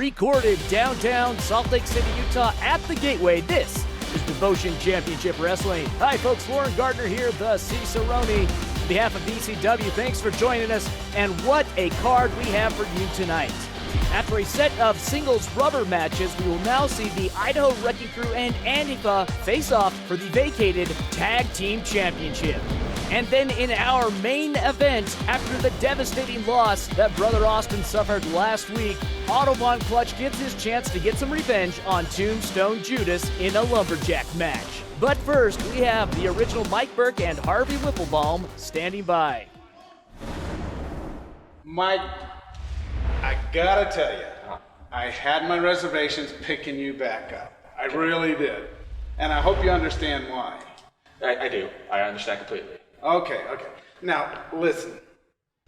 recorded downtown Salt Lake City, Utah at the Gateway. This is Devotion Championship Wrestling. Hi folks, Lauren Gardner here, the Cicerone. On behalf of DCW, thanks for joining us, and what a card we have for you tonight. After a set of singles rubber matches, we will now see the Idaho Wrecking Crew and Antifa face off for the vacated Tag Team Championship. And then in our main event, after the devastating loss that Brother Austin suffered last week, Otto Von Clutch gets his chance to get some revenge on Tombstone Judas in a Lumberjack match. But first, we have the original Mike Burke and Harvey Whipplebaum standing by. Mike, I gotta tell you, I had my reservations picking you back up. I really did. And I hope you understand why. I do. I understand completely. Okay. Now, listen.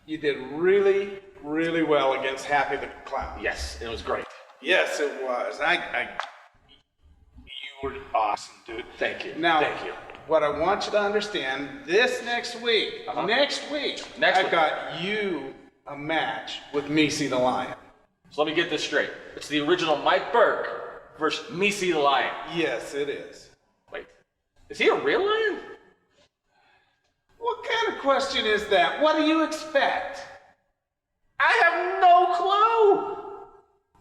You did really, really well against Happy the Clown. Yes, it was great. Yes, it was. You were awesome, dude. Thank you. Now, Thank you. What I want you to understand, this next week, I've got you a match with Missy the Lion. So let me get this straight. It's the original Mike Burke versus Missy the Lion. Yes, it is. Wait, is he a real lion? What kind of question is that? What do you expect? I have no clue.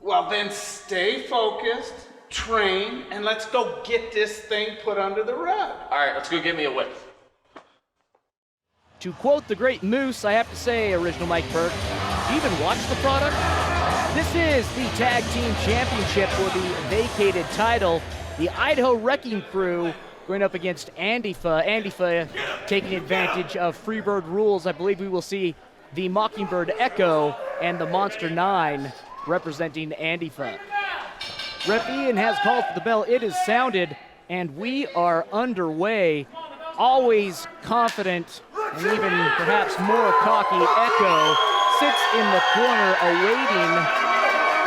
Well, then stay focused, train, and let's go get this thing put under the rug. All right, let's go get me a whip. To quote the great Moose, I have to say, original Mike Burke, do you even watch the product? This is the Tag Team Championship for the vacated title. The Idaho Wrecking Crew going up against Antifa. Antifa taking advantage of Freebird rules. I believe we will see the Mockingbird Echo and the Monster 9 representing Antifa. Ref Ian has called for the bell. It is sounded, and we are underway. Always confident and even perhaps more cocky, Echo sits in the corner awaiting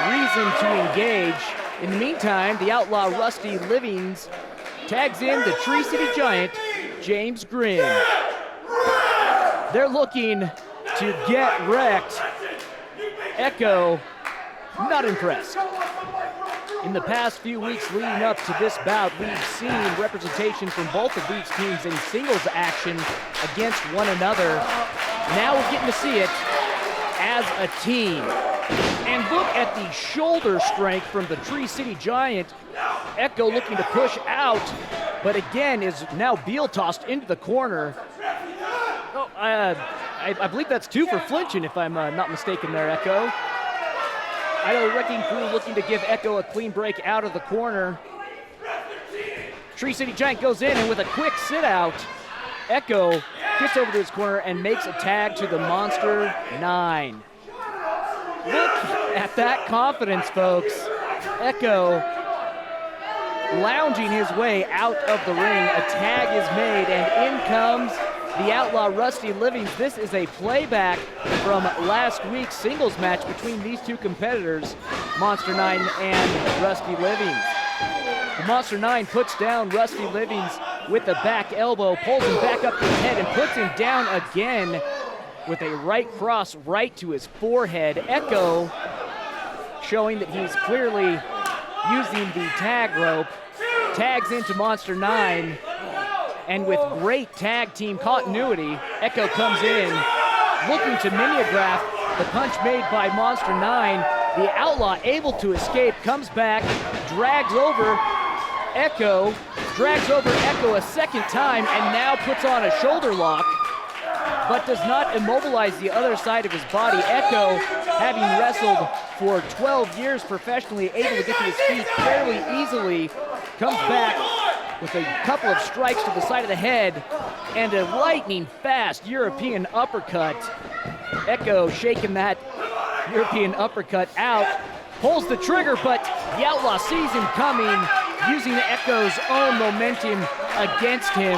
reason to engage. In the meantime, the outlaw Rusty Livings tags in the Tree City Giant, James Grin. They're looking to get wrecked. Echo, not impressed. In the past few weeks leading up to this bout, we've seen representation from both of these teams in singles action against one another. Now we're getting to see it as a team. And look at the shoulder strength from the Tree City Giant. Echo looking to push out, but again is now Beal tossed into the corner. Oh, I believe that's 2 for flinching, if I'm not mistaken there, Echo. Idaho Wrecking Crew looking to give Echo a clean break out of the corner. Tree City Giant goes in, and with a quick sit-out, Echo gets over to his corner and makes a tag to the Monster 9. Look at that confidence, folks. Echo lounging his way out of the ring. A tag is made, and in comes the outlaw Rusty Livings. This is a playback from last week's singles match between these two competitors, Monster 9 and Rusty Livings. The Monster 9 puts down Rusty Livings with a back elbow, pulls him back up to his head, and puts him down again with a right cross right to his forehead. Echo showing that he's clearly using the tag rope, tags into Monster 9, and with great tag team continuity, Echo comes in, looking to mimeograph the punch made by Monster 9. The outlaw able to escape, comes back, drags over Echo a second time, and now puts on a shoulder lock, but does not immobilize the other side of his body. Echo, having wrestled for 12 years professionally, able to get to his feet fairly easily, comes back with a couple of strikes to the side of the head and a lightning fast European uppercut. Echo shaking that European uppercut out, pulls the trigger, but the outlaw sees him coming, using Echo's own momentum against him.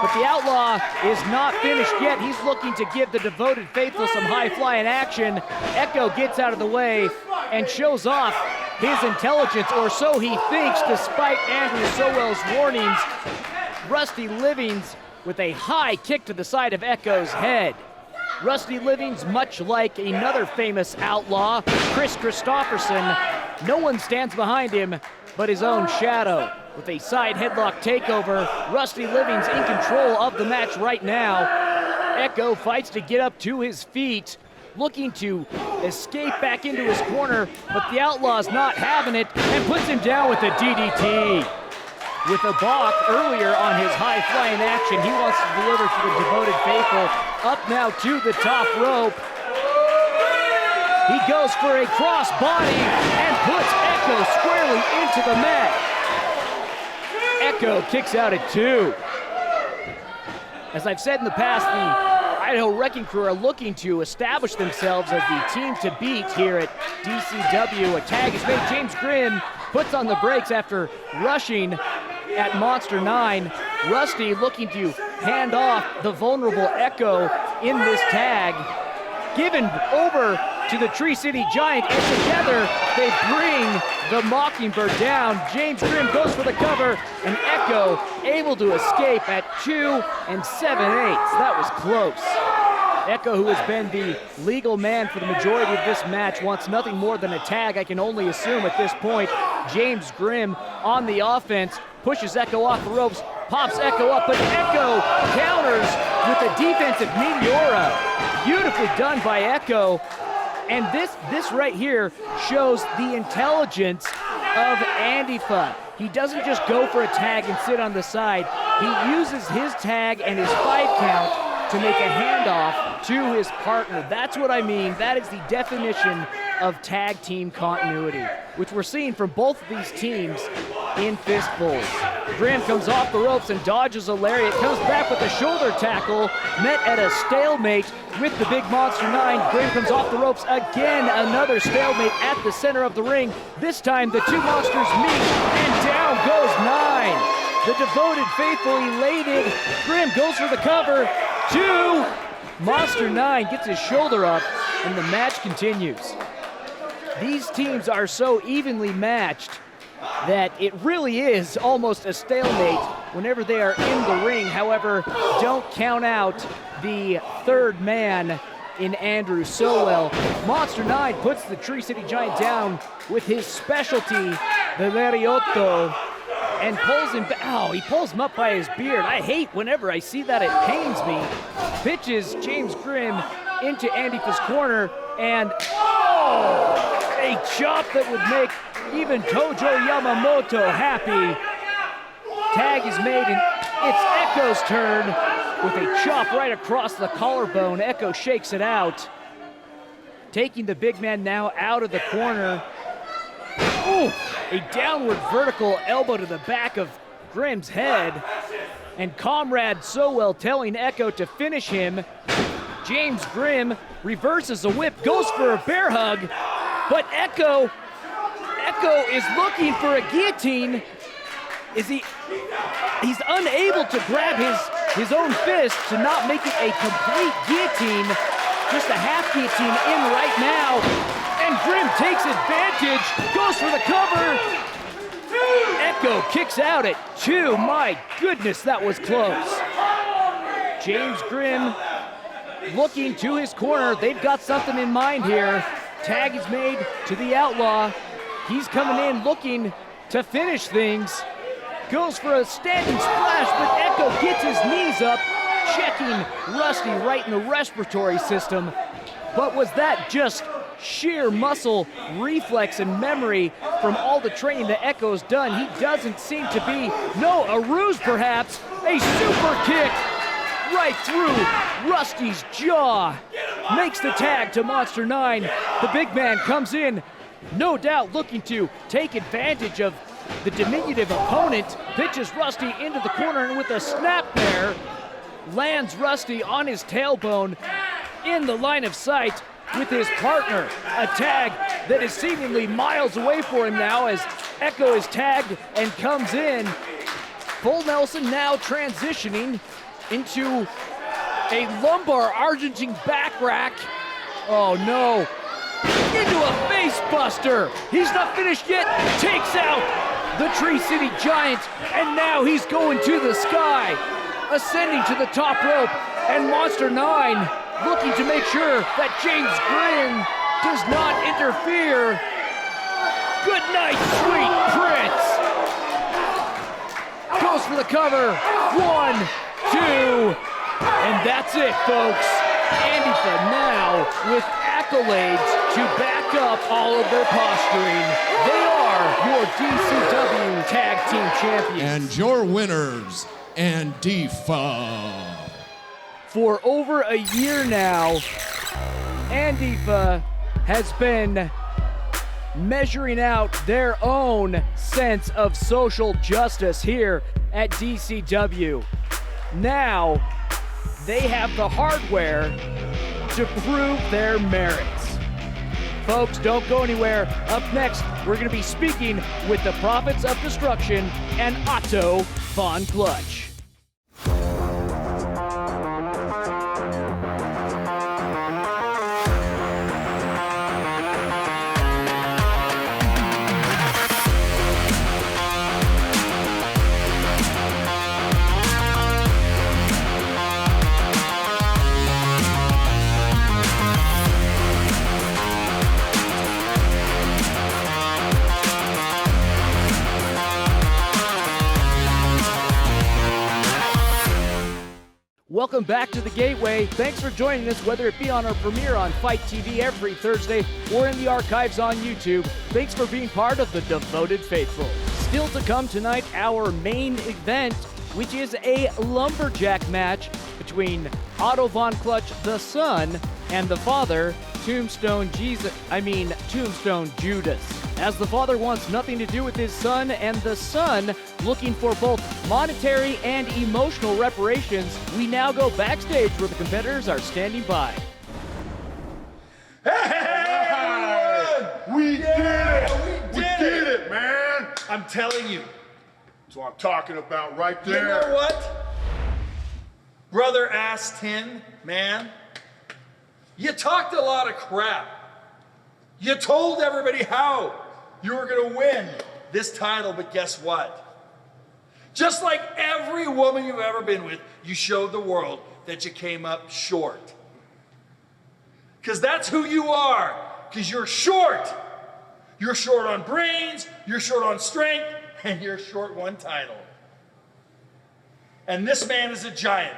But the outlaw is not finished yet. He's looking to give the devoted faithful some high-flying action. Echo gets out of the way and shows off his intelligence, or so he thinks, despite Andrew Sowell's warnings. Rusty Livings with a high kick to the side of Echo's head. Rusty Livings, much like another famous outlaw, Chris Christopherson, No one stands behind him but his own shadow. With a side headlock takeover, Rusty Living's in control of the match right now. Echo fights to get up to his feet, looking to escape back into his corner, but the Outlaw's not having it and puts him down with a DDT. With a balk earlier on his high-flying action, he wants to deliver to the devoted faithful. Up now to the top rope. He goes for a cross body and puts Echo squarely into the mat. Echo kicks out at 2. As I've said in the past, the Idaho Wrecking Crew are looking to establish themselves as the team to beat here at DCW. A tag is made. James Grimm puts on the brakes after rushing at Monster 9. Rusty looking to hand off the vulnerable Echo in this tag. Given over to the Tree City Giant, and together they bring the Mockingbird down. James Grimm goes for the cover, and Echo able to escape at 2 7/8. That was close. Echo, who has been the legal man for the majority of this match, wants nothing more than a tag, I can only assume at this point. James Grimm on the offense, pushes Echo off the ropes, pops Echo up, but Echo counters with a defensive Meteora. Beautifully done by Echo. And this right here shows the intelligence of Antifa. He doesn't just go for a tag and sit on the side. He uses his tag and his 5 count to make a handoff to his partner. That's what I mean. That is the definition of tag team continuity, which we're seeing from both of these teams in fistfuls. Grimm comes off the ropes and dodges a lariat, comes back with a shoulder tackle, met at a stalemate with the big Monster 9. Grimm comes off the ropes again, another stalemate at the center of the ring. This time the two monsters meet, and down goes 9. The devoted faithful elated. Grimm goes for the cover. 2. Monster 9 gets his shoulder up, and the match continues. These teams are so evenly matched that it really is almost a stalemate whenever they are in the ring. However, don't count out the third man in Andrew Sowell. Monster 9 puts the Tree City Giant down with his specialty, the Lariotto, and pulls him back. Oh, he pulls him up by his beard. I hate whenever I see that, it pains me. Pitches James Grimm into Antifa's corner, and a chop that would make even Tojo Yamamoto happy. Tag is made, and it's Echo's turn with a chop right across the collarbone. Echo shakes it out, taking the big man now out of the corner. Ooh, a downward vertical elbow to the back of Grimm's head, and Comrade Sowell telling Echo to finish him. James Grimm reverses a whip, goes for a bear hug, but Echo is looking for a guillotine. He's unable to grab his own fist to not make it a complete guillotine, just a half guillotine in right now. And Grimm takes advantage, goes for the cover. Echo kicks out at 2. My goodness, that was close. James Grimm looking to his corner. They've got something in mind here. Tag is made to the Outlaw. He's coming in looking to finish things. Goes for a standing splash, but Echo gets his knees up, checking Rusty right in the respiratory system. But was that just sheer muscle reflex and memory from all the training that Echo's done? He doesn't seem to be, a ruse perhaps, a super kick right through Rusty's jaw. Makes the tag to Monster 9. The big man comes in, no doubt looking to take advantage of the diminutive opponent, pitches Rusty into the corner, and with a snap there, lands Rusty on his tailbone in the line of sight with his partner. A tag that is seemingly miles away for him now as Echo is tagged and comes in. Bull Nelson now transitioning into a lumbar Argentine back rack. Oh no. Into a face buster. He's not finished yet. Takes out the Tree City Giant, and now he's going to the sky, ascending to the top rope, and Monster 9 looking to make sure that James Grimm does not interfere. Good night, sweet prince. Goes for the cover. 1, 2, and that's it, folks. Antifa now with accolades to back up all of their posturing. They are your DCW Tag Team Champions. And your winners, Antifa. For over a year now, Antifa has been measuring out their own sense of social justice here at DCW. Now, they have the hardware to prove their merits. Folks, don't go anywhere. Up next, we're going to be speaking with the Prophets of Destruction and Otto Von Clutch. Welcome back to the Gateway. Thanks for joining us, whether it be on our premiere on Fight TV every Thursday or in the archives on YouTube. Thanks for being part of the devoted faithful. Still to come tonight, our main event, which is a lumberjack match between Otto Von Clutch, the son, and the father, Tombstone Judas. As the father wants nothing to do with his son, and the son looking for both monetary and emotional reparations, we now go backstage where the competitors are standing by. Hey, we did it! We did it, man! I'm telling you. That's what I'm talking about right there. You know what? Brother Ass 10, man. You talked a lot of crap. You told everybody how you were going to win this title, but guess what? Just like every woman you've ever been with, you showed the world that you came up short. Because that's who you are, because you're short. You're short on brains, you're short on strength, and you're short one title. And this man is a giant.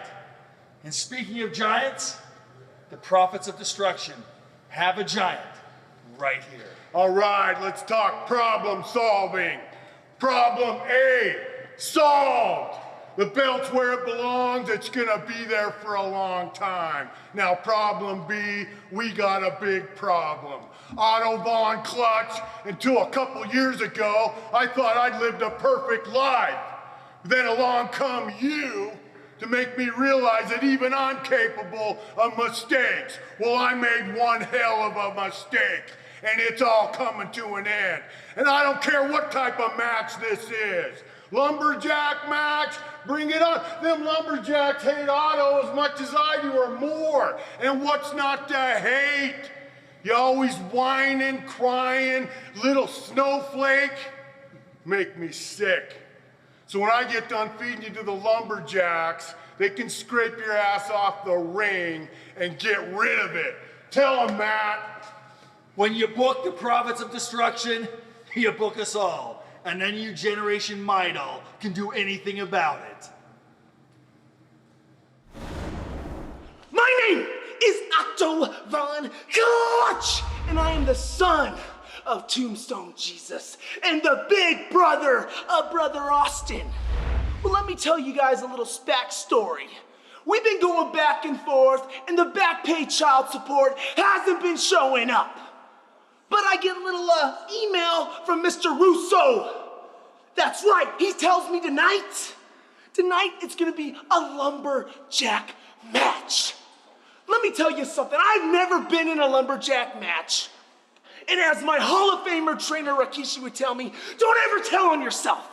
And speaking of giants, the Prophets of Destruction have a giant right here. All right, let's talk problem solving. Problem A, solved. The belt's where it belongs. It's gonna be there for a long time. Now, problem B, we got a big problem. Otto Von Clutch, until a couple years ago, I thought I'd lived a perfect life. Then along come you to make me realize that even I'm capable of mistakes. Well, I made one hell of a mistake, and it's all coming to an end. And I don't care what type of match this is. Lumberjack match, bring it on. Them lumberjacks hate Otto as much as I do or more. And what's not to hate? You always whining, crying, little snowflake. Make me sick. So when I get done feeding you to the lumberjacks, they can scrape your ass off the ring and get rid of it. Tell them, Matt. When you book the Prophets of Destruction, you book us all. And then you Generation Midol can do anything about it. My name is Otto Von Clutch, and I am the son of Tombstone Jesus and the big brother of Brother Austin. Well, let me tell you guys a little backstory. We've been going back and forth, and the back pay child support hasn't been showing up. But I get a little email from Mr. Russo. That's right, he tells me tonight it's gonna be a lumberjack match. Let me tell you something, I've never been in a lumberjack match. And as my Hall of Famer trainer Rikishi would tell me, don't ever tell on yourself.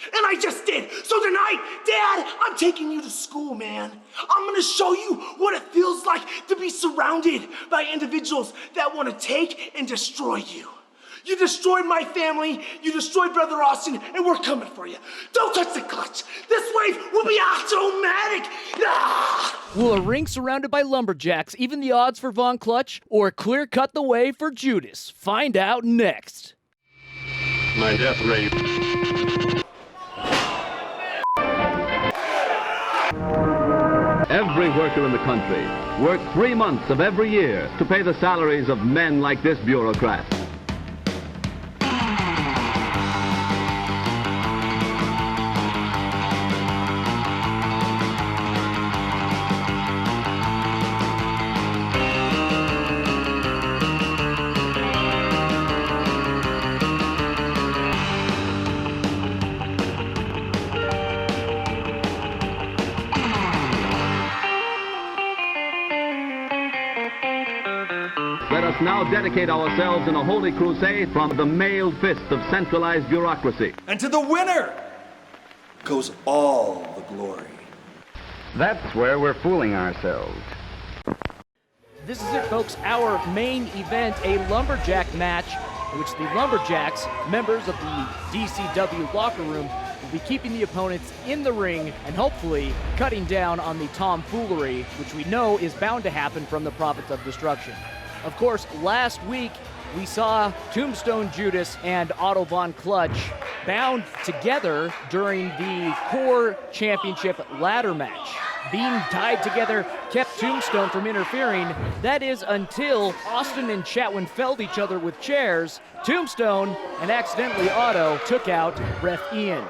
And I just did. So tonight, Dad, I'm taking you to school, man. I'm gonna show you what it feels like to be surrounded by individuals that want to take and destroy you. You destroyed my family, you destroyed Brother Austin, and we're coming for you. Don't touch the clutch. This wave will be automatic. Ah! Will a ring surrounded by lumberjacks even the odds for Von Clutch, or clear cut the way for Judas? Find out next. My death ray. Every worker in the country worked 3 months of every year to pay the salaries of men like this bureaucrat. Let us now dedicate ourselves in a holy crusade from the mailed fist of centralized bureaucracy. And to the winner goes all the glory. That's where we're fooling ourselves. This is it, folks, our main event, a Lumberjack match in which the Lumberjacks, members of the DCW locker room, will be keeping the opponents in the ring and hopefully cutting down on the tomfoolery, which we know is bound to happen from the Prophets of Destruction. Of course, last week we saw Tombstone Judas and Otto Von Clutch bound together during the Core Championship ladder match. Being tied together kept Tombstone from interfering. That is until Austin and Chatwin felled each other with chairs. Tombstone and accidentally Otto took out Ref Ian.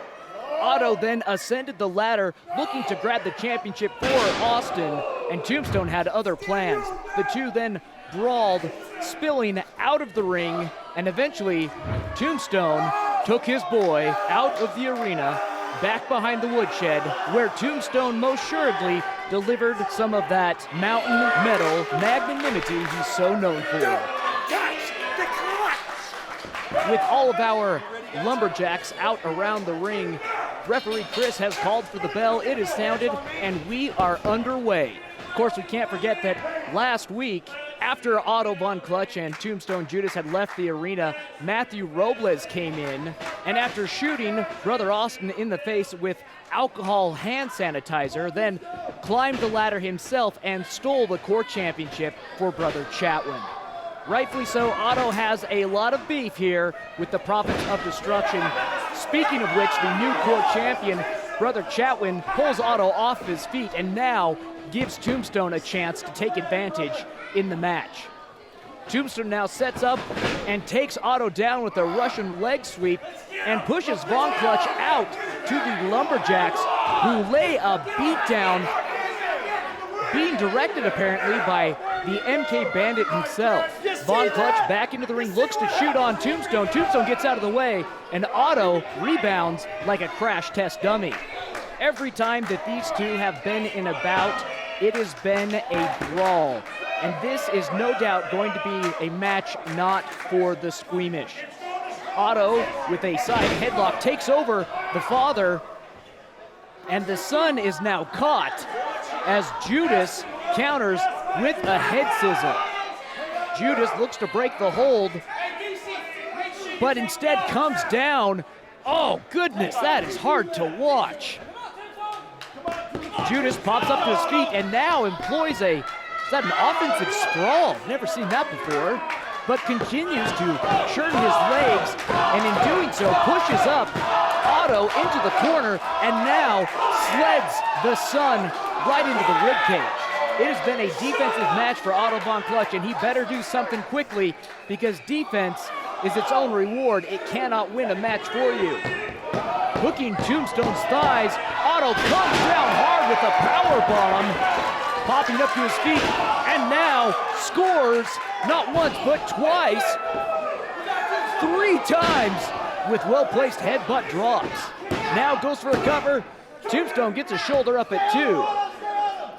Otto then ascended the ladder looking to grab the championship for Austin, and Tombstone had other plans. The two then brawled, spilling out of the ring, and eventually Tombstone took his boy out of the arena, back behind the woodshed, where Tombstone most assuredly delivered some of that mountain metal magnanimity he's so known for. With all of our Lumberjacks out around the ring, referee Chris has called for the bell. It is sounded, and we are underway. Of course, we can't forget that last week, after Otto Von Clutch and Tombstone Judas had left the arena, Matthew Robles came in, and after shooting Brother Austin in the face with alcohol hand sanitizer, then climbed the ladder himself and stole the Core Championship for Brother Chatwin. Rightfully so, Otto has a lot of beef here with the Prophets of Destruction. Speaking of which, the new Core Champion, Brother Chatwin, pulls Otto off his feet and now gives Tombstone a chance to take advantage in the match. Tombstone now sets up and takes Otto down with a Russian leg sweep and pushes Von Clutch out to the Lumberjacks, who lay a beatdown, being directed apparently by the MK Bandit himself. Von Clutch back into the ring, looks to shoot on Tombstone. Tombstone gets out of the way, and Otto rebounds like a crash test dummy. Every time that these two have been in a bout, it has been a brawl. And this is no doubt going to be a match not for the squeamish. Otto, with a side headlock, takes over the father, and the son is now caught as Judas counters with a head sizzle. Judas looks to break the hold, but instead comes down. Oh goodness, that is hard to watch. Judas pops up to his feet and now employs is that an offensive sprawl? Never seen that before. But continues to churn his legs, and in doing so pushes up Otto into the corner and now sleds the son right into the ribcage. It has been a defensive match for Otto Von Clutch, and he better do something quickly because defense is its own reward. It cannot win a match for you. Hooking Tombstone's thighs, Otto comes down hard with a power bomb, popping up to his feet, and now scores not once but twice, 3 times with well-placed headbutt drops. Now goes for a cover. Tombstone gets a shoulder up at 2.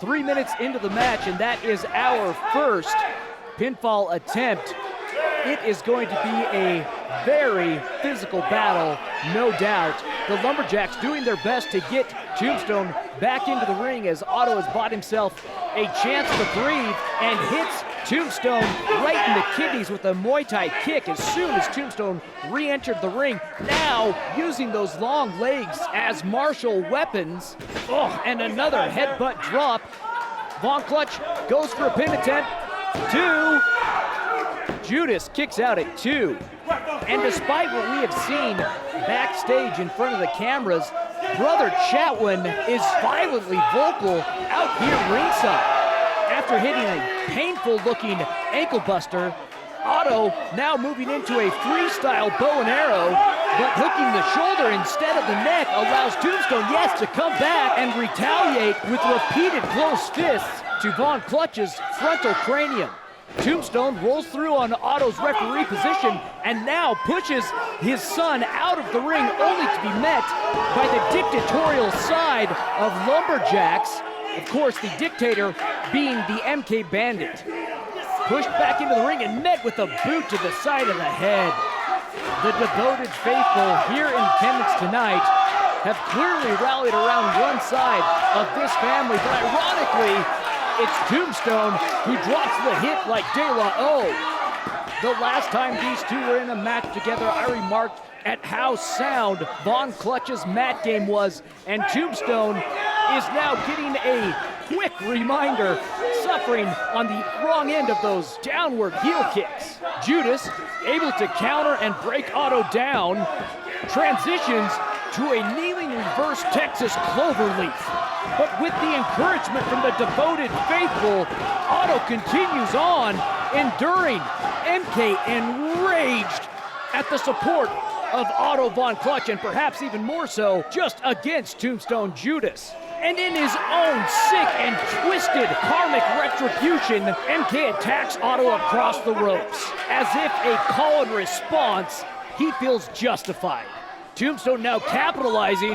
3 minutes into the match, and that is our first pinfall attempt. It is going to be a very physical battle, no doubt. The Lumberjacks doing their best to get Tombstone back into the ring as Otto has bought himself a chance to breathe and hits Tombstone right in the kidneys with a Muay Thai kick as soon as Tombstone re-entered the ring. Now using those long legs as martial weapons. Oh, and another headbutt drop. Von Clutch goes for a pin attempt. 2. Judas kicks out at 2. And despite what we have seen backstage in front of the cameras, Brother Chatwin is violently vocal out here ringside. After hitting a painful-looking ankle buster, Otto now moving into a freestyle bow and arrow, but hooking the shoulder instead of the neck allows Tombstone, yes, to come back and retaliate with repeated close fists to Von Clutch's frontal cranium. Tombstone rolls through on Otto's referee position and now pushes his son out of the ring, only to be met by the dictatorial side of Lumberjacks. Of course, the dictator being the MK Bandit. Pushed back into the ring and met with a boot to the side of the head. The devoted faithful here in attendance tonight have clearly rallied around one side of this family, but ironically, it's Tombstone who drops the hit like De La O. The last time these two were in a match together, I remarked at how sound Von Clutch's mat game was, and Tombstone is now getting a quick reminder, suffering on the wrong end of those downward heel kicks. Judas, able to counter and break Otto down, transitions to a kneeling reverse Texas cloverleaf. But with the encouragement from the devoted faithful, Otto continues on, enduring. MK enraged at the support of Otto Von Clutch, and perhaps even more so just against Tombstone Judas. And in his own sick and twisted karmic retribution, MK attacks Otto across the ropes. As if a call and response, he feels justified. Tombstone now capitalizing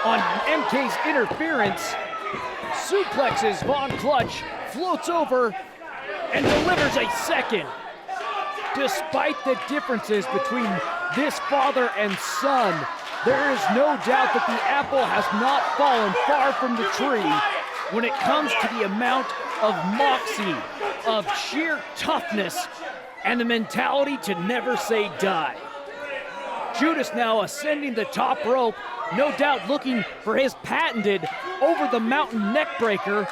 on MK's interference, suplexes Von Clutch, floats over, and delivers a second. Despite the differences between this father and son, there is no doubt that the apple has not fallen far from the tree when it comes to the amount of moxie, of sheer toughness, and the mentality to never say die. Judas now ascending the top rope, no doubt looking for his patented over-the-mountain neckbreaker,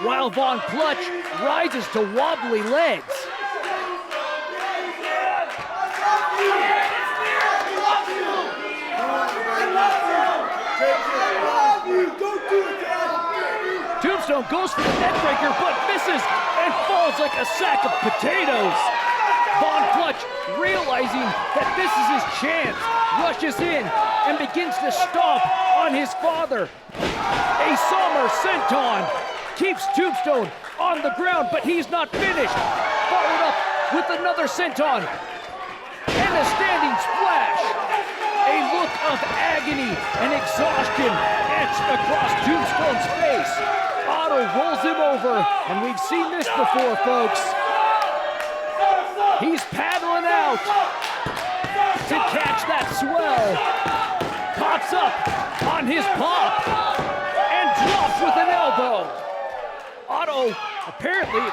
while Von Clutch rises to wobbly legs. Tombstone goes for the neckbreaker, but misses and falls like a sack of potatoes. Von Clutch, realizing that this is his chance, rushes in and begins to stomp on his father. A somber senton keeps Tombstone on the ground, but he's not finished. Followed up with another senton and a standing splash. A look of agony and exhaustion etched across Tombstone's face. Otto rolls him over, and we've seen this before, folks. He's paddling out to catch that swell. Pops up on his pop and drops with an elbow. Otto apparently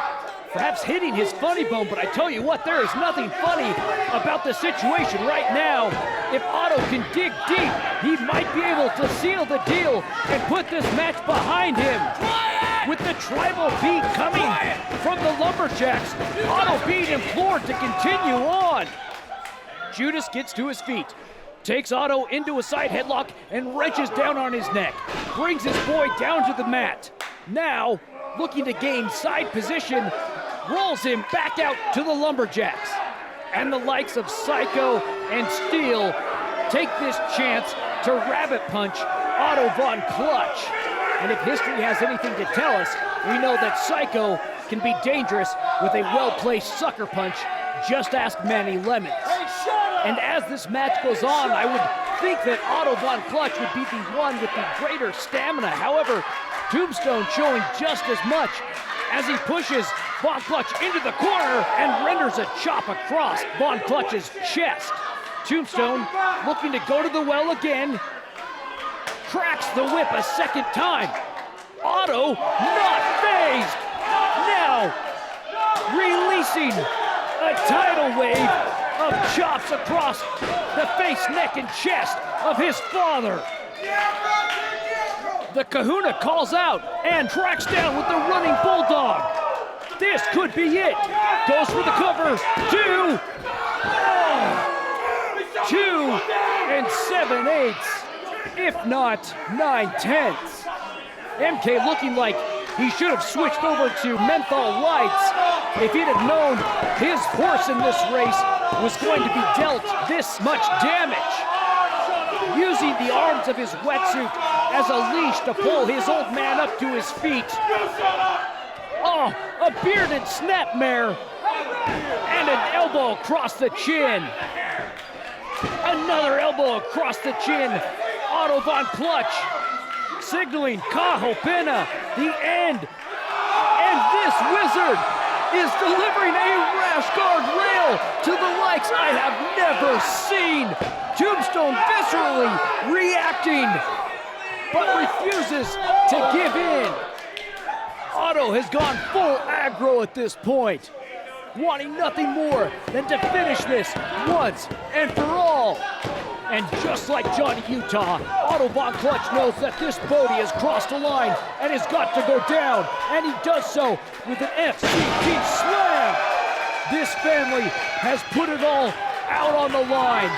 perhaps hitting his funny bone, but I tell you what, there is nothing funny about the situation right now. If Otto can dig deep, he might be able to seal the deal and put this match behind him. With the tribal beat coming from the Lumberjacks, Otto being implored to continue on. Judas gets to his feet, takes Otto into a side headlock and wrenches down on his neck, brings his boy down to the mat. Now, looking to gain side position, rolls him back out to the Lumberjacks. And the likes of Psycho and Steel take this chance to rabbit punch Otto Von Clutch. And if history has anything to tell us, we know that Psycho can be dangerous with a well-placed sucker punch. Just ask Manny Lemons. And as this match goes on, I would think that Otto Von Clutch would be the one with the greater stamina. However, Tombstone showing just as much as he pushes Von Clutch into the corner and renders a chop across Von Clutch's chest. Tombstone looking to go to the well again, cracks the whip a second time. Otto not phased. Now releasing a tidal wave of chops across the face, neck, and chest of his father. The Kahuna calls out and tracks down with the running bulldog. This could be it. Goes for the cover. 2. Oh. 7/8, if not 9/10. MK looking like he should have switched over to menthol lights if he'd have known his horse in this race was going to be dealt this much damage. Using the arms of his wetsuit as a leash to pull his old man up to his feet. Oh, a bearded snapmare and an elbow across the chin. Another elbow across the chin. Otto von Clutch signaling Kahopena, the end. And this wizard is delivering a rash guard rail to the likes I have never seen. Tombstone viscerally reacting, but refuses to give in. Otto has gone full aggro at this point, wanting nothing more than to finish this once and for all. And just like Johnny Utah, Otto von Clutch knows that this Bodie has crossed the line and has got to go down, and he does so with an FCT slam. This family has put it all out on the line,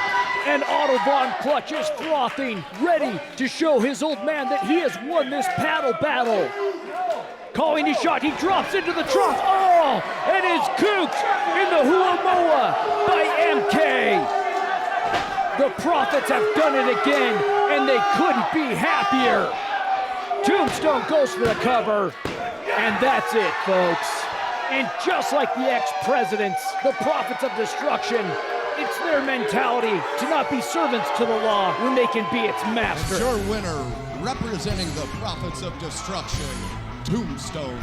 and Otto von Clutch is frothing, ready to show his old man that he has won this paddle battle. Calling his shot, he drops into the trunk. Oh, and is cooped in the Huamoa by MK. The Prophets have done it again, and they couldn't be happier. Tombstone goes for the cover, and that's it, folks. And just like the ex-presidents, the Prophets of Destruction, it's their mentality to not be servants to the law when they can be its master. Your winner, representing the Prophets of Destruction, Tombstone,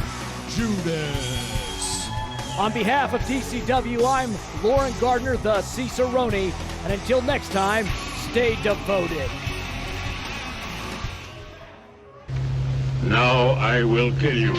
Judas. On behalf of DCW, I'm Lauren Gardner, the Cicerone, and until next time, stay devoted. Now I will kill you.